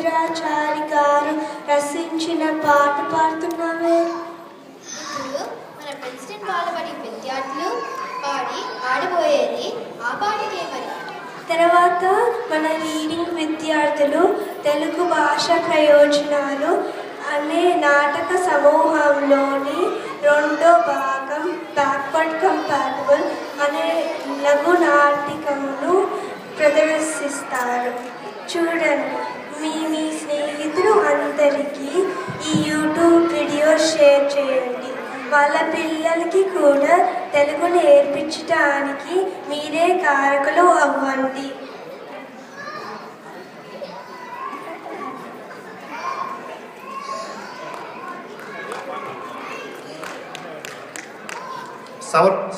రవీంద్రాచారి గారు రచించిన పాట పాడుతున్నామే. ఇప్పుడు మన ప్రెసిడెంట్ బాలబడి విద్యార్థులు పాడి ఆడబోయేది ఆ పాటకే మరి. తర్వాత మన రీడింగ్ విద్యార్థులు తెలుగు భాష ప్రయోజనాలు అనే నాటక సమూహంలోని రెండో భాగం బ్యాక్వర్డ్ కంపాటబుల్ అనే లఘు నాటికను ప్రదర్శిస్తారు. చూడండి. మీ స్నేహితులు అందరికీ ఈ యూట్యూబ్ వీడియో షేర్ చేయండి. వాళ్ళ పిల్లలకి కూడా తెలుగు నేర్పించడానికి మీరే కారకులు అవ్వండి.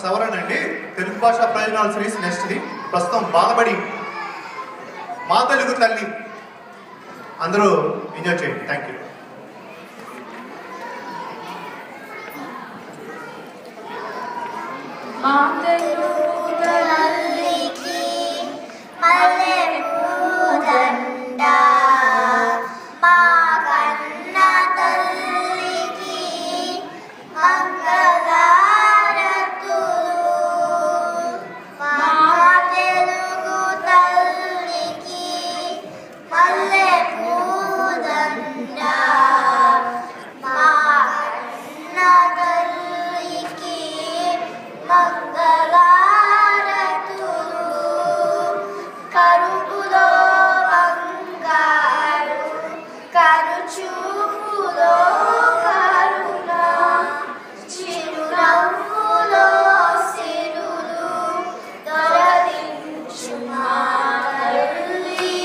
సవరణ అండి. తెలుగు భాష ప్రయోజనాలు సిరీస్ నెక్స్ట్ది. ప్రస్తుతం బాలబడి మా తెలుగు తల్లి. అందరూ ఎంజాయ్ చేయండి. Thank you. మా తెలుగు తల్లికి మల్లెపూదండ, మా కన్న తల్లికి మంగళారతులు, మా తెలుగు తల్లికి మల్లెపూదండ, మా కన్న తల్లికి మంగళారతులు, కరుపులో బంగారు కరుచూపులో కరుణ, చిరునవ్వులో సిరులు దొరలించు మా తల్లి,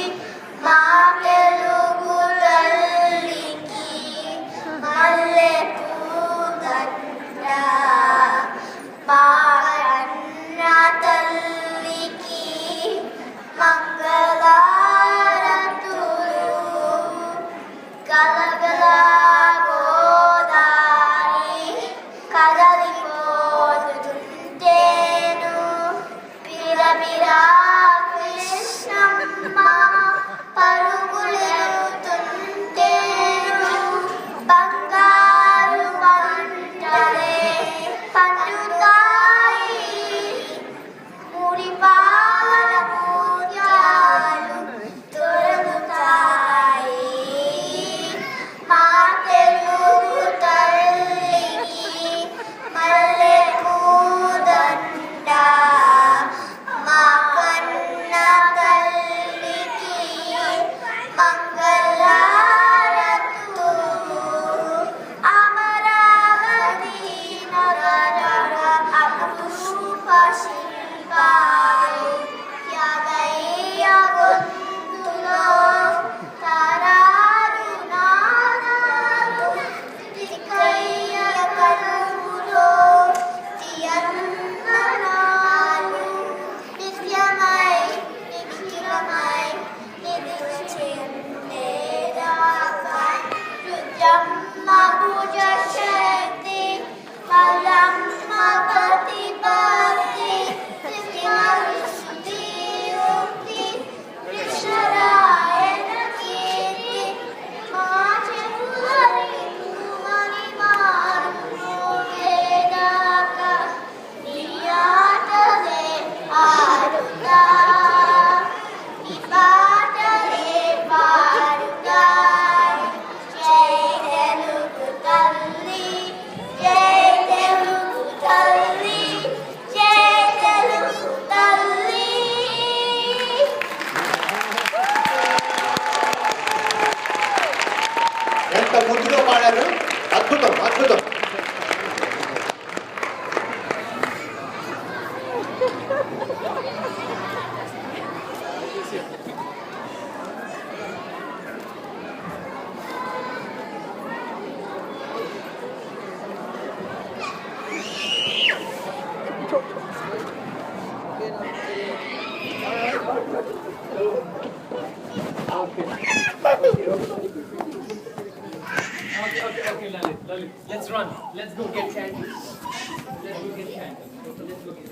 మా తెలుగు తల్లికి మల్లెపూదండ, మా కన్న తల్లికి మంగళారతులు, గలగల గోదారి కదలిపోతుంటేను, బిరబిరా కృష్ణమ్మ పరుగులెడుతుంటేను, బంగారు పంటలే పండుతాయి, మురిపాల ముత్యాలు దొరుకుతాయి, మా తెలుగు తల్లికి మల్లెపూదండ, మా కన్న తల్లికి మంగళారతులు, అమరావతి నగర అపురూప శిల్పాలు, యాదయ్య గొంతులో తారారు నాదాలు, తిక్కయ్య కలుగులో తీయన్నాలు, నిత్యమై నిఖిలమై నిలిచేందేదాకా, రుద్రమ్మ భుజ శక్తి మల్లమ్మ ప్రతిపత్తి, విష్ణుమూర్తి కృష్ణరాయణ కీర్తి, మా చెవులరింగు మణిమారుమోగేదాకా, నీ ఆటలే ఆడుతా, నీ పాటలే పాడుతా, జై తెలుగు తల్లి, జై తెలుగు తల్లి, జై తెలుగు తల్లి. ఎంత ముద్దుగా పాడారు. అద్భుతం, అద్భుతం. Okay, Lalit. Let's run. Let's go get candy. Let's go get candy. Let's go get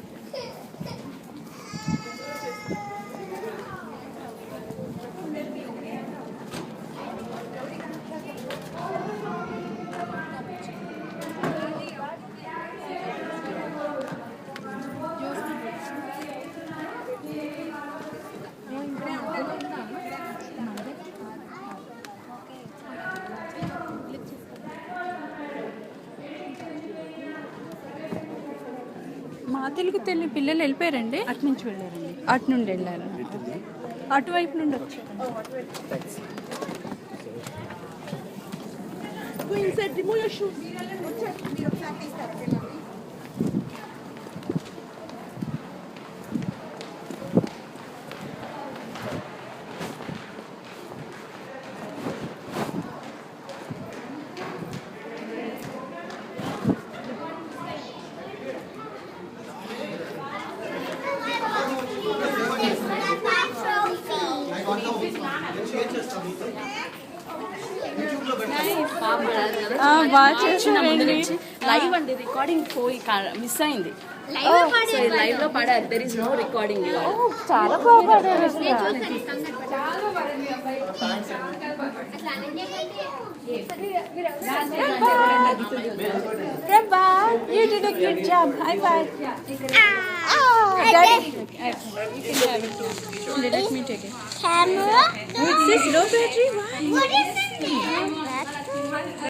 Telugu పిల్లలు వెళ్ళిపోయారండి. అటు నుంచి వెళ్ళారండి. అటు నుండి వెళ్ళారు, అటువైపు నుండి వచ్చారు. బాగా చేశారండి. లైవ్ అండి, రికార్డింగ్ పోయి మిస్ అయింది. లైవ్ లో పడారు, దెర్ ఇస్ నో రికార్డింగ్. చాలా బాగా పాడారు అసలు. Prabha, you did a good job. High five. Daddy. You can have it. Let me take it. Camera? This is low battery. Why? What is this?